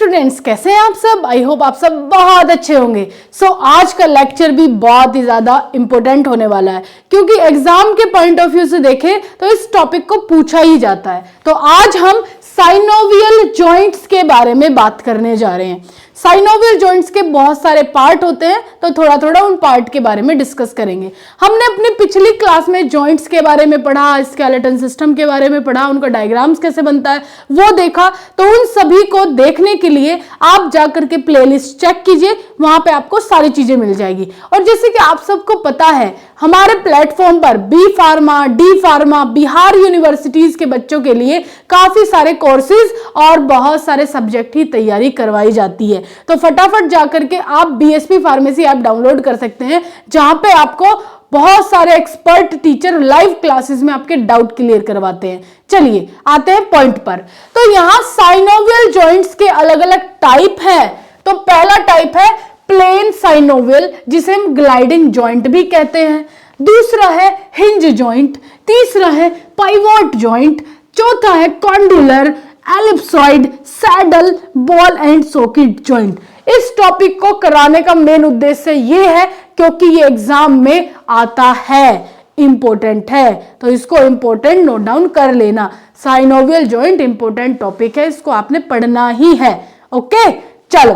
Students, कैसे हैं आप सब। आई होप आप सब बहुत अच्छे होंगे। आज का लेक्चर भी बहुत ही ज्यादा इंपॉर्टेंट होने वाला है, क्योंकि एग्जाम के पॉइंट ऑफ व्यू से देखें तो इस टॉपिक को पूछा ही जाता है। तो आज हम साइनोवियल जॉइंट्स के बारे में बात करने जा रहे हैं। साइनोवियल जॉइंट्स के बहुत सारे पार्ट होते हैं, तो थोड़ा थोड़ा उन पार्ट के बारे में डिस्कस करेंगे। हमने अपनी पिछली क्लास में जॉइंट्स के बारे में पढ़ा, स्केलेटन सिस्टम के बारे में पढ़ा, उनका डायग्राम्स कैसे बनता है वो देखा। तो उन सभी को देखने के लिए आप जाकर के प्लेलिस्ट चेक कीजिए, वहां पे आपको सारी चीजें मिल जाएगी। और जैसे कि आप सबको पता है, हमारे प्लेटफॉर्म पर B pharma, D pharma, Bihar universities के बच्चों के लिए काफी सारे कोर्सेज और बहुत सारे सब्जेक्ट की तैयारी करवाई जाती है। तो फटाफट जाकर के आप बीएसपी फार्मेसी ऐप डाउनलोड कर सकते हैं, जहां पे आपको बहुत सारे एक्सपर्ट टीचर लाइव क्लासेस में आपके डाउट क्लियर करवाते हैं। चलिए आते हैं पॉइंट पर। तो यहां साइनोवियल जॉइंट्स के अलग अलग टाइप है। तो पहला टाइप है प्लेन साइनोवियल, जिसे हम ग्लाइडिंग जॉइंट भी कहते हैं। दूसरा है हिंज जॉइंट, तीसरा है पाइवोट जॉइंट, चौथा है condylar, ellipsoid, saddle, ball and socket joint. इस टॉपिक को कराने का मेन उद्देश्य ये है क्योंकि ये एग्जाम में आता है, इंपॉर्टेंट है, तो इसको इंपॉर्टेंट नोट डाउन कर लेना। साइनोवियल जॉइंट इंपॉर्टेंट टॉपिक है, इसको आपने पढ़ना ही है। ओके, चलो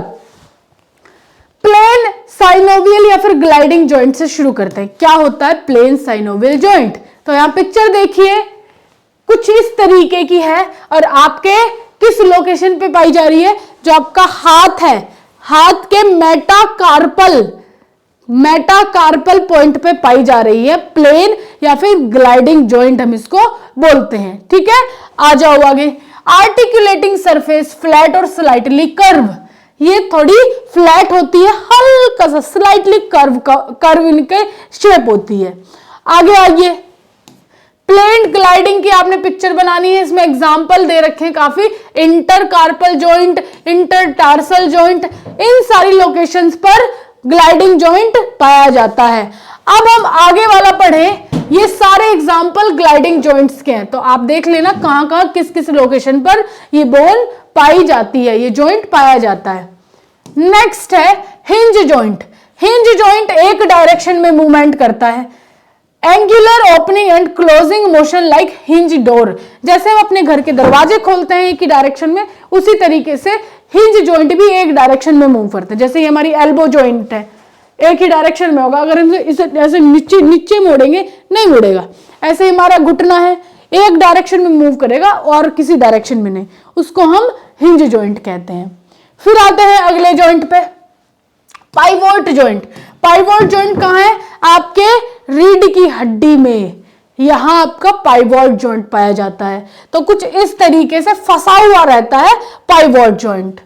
प्लेन साइनोवियल या फिर ग्लाइडिंग जॉइंट से शुरू करते हैं। क्या होता है प्लेन साइनोवियल जॉइंट? तो यहां पिक्चर देखिए, कुछ इस तरीके की है और आपके किस लोकेशन पे पाई जा रही है? जो आपका हाथ है, हाथ के मेटाकार्पल पॉइंट पे पाई जा रही है। प्लेन या फिर ग्लाइडिंग जॉइंट हम इसको बोलते हैं। ठीक है, आ जाओ आगे। आर्टिकुलेटिंग सरफेस फ्लैट और स्लाइटली कर्व, ये थोड़ी फ्लैट होती है, हल्का सा स्लाइटली कर्व इनके शेप होती है। आगे आइए, प्लेन ग्लाइडिंग की आपने पिक्चर बनानी है। इसमें एग्जाम्पल दे रखे हैं काफी, इंटरकार्पल जॉइंट, इंटरटार्सल जॉइंट, इन सारी लोकेशंस पर ग्लाइडिंग जॉइंट पाया जाता है। अब हम आगे वाला पढ़ें, ये सारे एग्जाम्पल ग्लाइडिंग जॉइंट्स के हैं, तो आप देख लेना कहां कहां किस किस लोकेशन पर ये बोन पाई जाती है, ये जॉइंट पाया जाता है। नेक्स्ट है हिंज जॉइंट। हिंज जॉइंट एक डायरेक्शन में मूवमेंट करता है। Angular opening and closing motion like hinge door, जैसे हम अपने घर के दरवाजे खोलते हैं एक ही डायरेक्शन में, उसी तरीके से हिंज जॉइंट भी एक डायरेक्शन में मूव करते हैं। जैसे ये हमारी एल्बो जॉइंट है, एक ही डायरेक्शन में होगा, अगर हम इसे ऐसे नीचे नीचे मोड़ेंगे नहीं मुड़ेगा। ऐसे हमारा घुटना है, एक डायरेक्शन में मूव करेगा और किसी डायरेक्शन में नहीं, उसको हम हिंज जॉइंट कहते हैं। फिर आते हैं अगले जॉइंट पे, पाइवोट जॉइंट। पाइवोट जॉइंट कहां है? आपके रीढ़ की हड्डी में, यहां आपका पाइवोट जॉइंट पाया जाता है। तो कुछ इस तरीके से फंसा हुआ रहता है पाइवोट जॉइंट।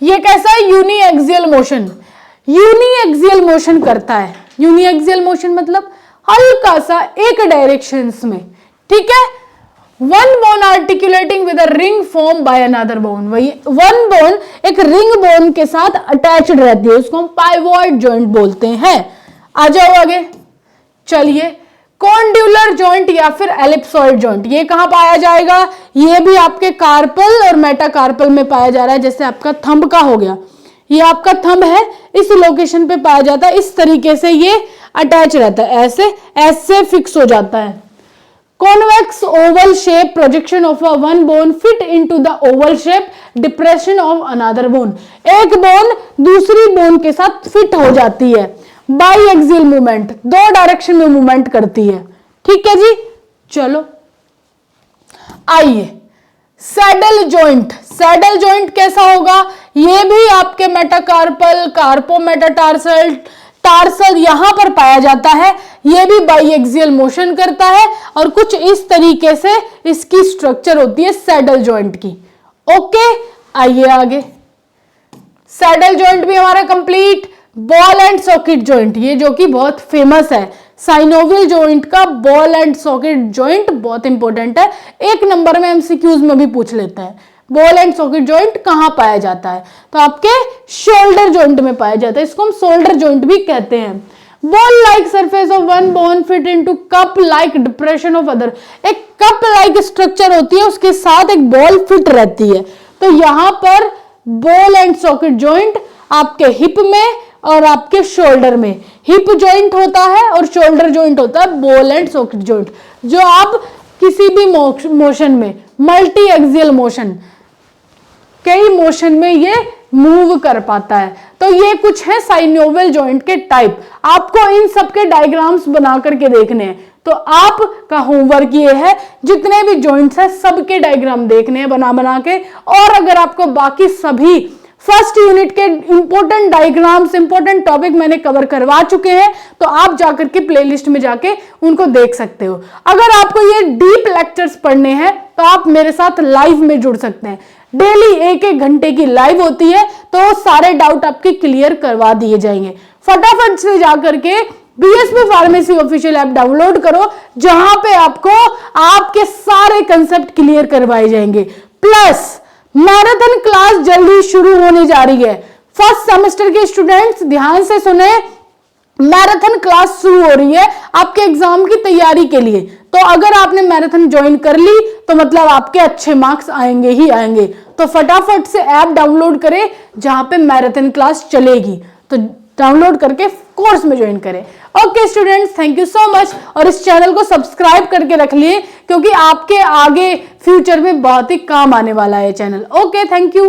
ये कैसा है? यूनिएक्सियल मोशन, यूनिएक्सियल मोशन करता है। यूनिएक्सियल मोशन मतलब हल्का सा एक डायरेक्शंस में। ठीक है, one bone articulating with a ring form by another bone. वही वन बोन एक रिंग बोन के साथ अटैच्ड रहती है, उसको हम पाइवोट जॉइंट बोलते हैं। आ जाओ आगे, चलिए कॉन्ड्यूलर जॉइंट या फिर एलिप्सॉइड जॉइंट, ये कहां पाया जाएगा? ये भी आपके कार्पल और मेटाकार्पल में पाया जा रहा है। जैसे आपका थंब का हो गया, ये आपका थंब है, इस लोकेशन पे पाया जाता है। इस तरीके से ये अटैच रहता है, ऐसे ऐसे फिक्स हो जाता है। Convex oval shape projection of a one bone fit into the oval shape depression of another bone, एक बोन दूसरी बोन के साथ फिट हो जाती है। बाईएक्सियल मूवमेंट, दो डायरेक्शन में मूवमेंट करती है। ठीक है जी, चलो आइए सैडल जॉइंट। सैडल जॉइंट कैसा होगा? ये भी आपके मेटाकार्पल, कार्पोमेटाटार्सल, टार्सल यहां पर पाया जाता है। यह भी बाईएक्सियल मोशन करता है और कुछ इस तरीके से इसकी स्ट्रक्चर होती है सैडल जॉइंट की। ओके, आइए आगे। सैडल जॉइंट भी हमारा complete. Ball and socket joint, ये जो कि बहुत फेमस है, साइनोवियल जॉइंट का बॉल एंड सॉकेट जॉइंट बहुत इंपॉर्टेंट है, एक नंबर में एमसीक्यूज में भी पूछ लेते हैं। बॉल एंड सॉकेट जॉइंट कहां पाया जाता है? तो आपके शोल्डर जॉइंट में पाया जाता है, इसको हम शोल्डर जॉइंट भी कहते हैं। Ball like surface of one bone fit into cup like depression of other, एक कप लाइक स्ट्रक्चर होती है, उसके साथ एक बॉल फिट रहती है। तो यहां पर बॉल एंड सॉकेट जॉइंट आपके हिप में और आपके शोल्डर में। हिप जॉइंट होता है और शोल्डर जॉइंट होता है बॉल एंड सॉकेट जॉइंट, जो आप किसी भी मोशन में, मल्टी एक्सियल मोशन, कई मोशन में ये मूव कर पाता है। तो ये कुछ है साइनोवियल जॉइंट के टाइप। आपको इन सब के डायग्राम्स बना करके देखने हैं। तो आपका होमवर्क ये है, जितने भी जॉइंट्स हैं सबके डायग्राम देखने हैं बना बना के। और अगर आपको बाकी सभी फर्स्ट यूनिट के इंपॉर्टेंट डायग्राम्स, इंपॉर्टेंट टॉपिक मैंने कवर करवा चुके हैं, तो आप जाकर के प्लेलिस्ट में जाके उनको देख सकते हो। अगर आपको ये डीप लेक्चर्स पढ़ने हैं तो आप मेरे साथ लाइव में जुड़ सकते हैं। डेली 1-1 घंटे की लाइव होती है, तो सारे डाउट आपके क्लियर करवा दिए जाएंगे। फटाफट से जाकर के BSP pharmacy official app download करो, जहां पे आपको आपके सारे कंसेप्ट क्लियर करवाए जाएंगे। प्लस मैराथन क्लास जल्दी शुरू होने जा रही है। फर्स्ट सेमेस्टर के स्टूडेंट्स ध्यान से सुने, मैराथन क्लास शुरू हो रही है आपके एग्जाम की तैयारी के लिए। तो अगर आपने मैराथन ज्वाइन कर ली तो मतलब आपके अच्छे मार्क्स आएंगे ही आएंगे। तो फटाफट से ऐप डाउनलोड करें जहां पे मैराथन क्लास चलेगी, तो डाउनलोड करके कोर्स में ज्वाइन करें। Okay students, thank you so much. और इस चैनल को सब्सक्राइब करके रख लिए, क्योंकि आपके आगे फ्यूचर में बहुत ही काम आने वाला है चैनल। Okay, thank you.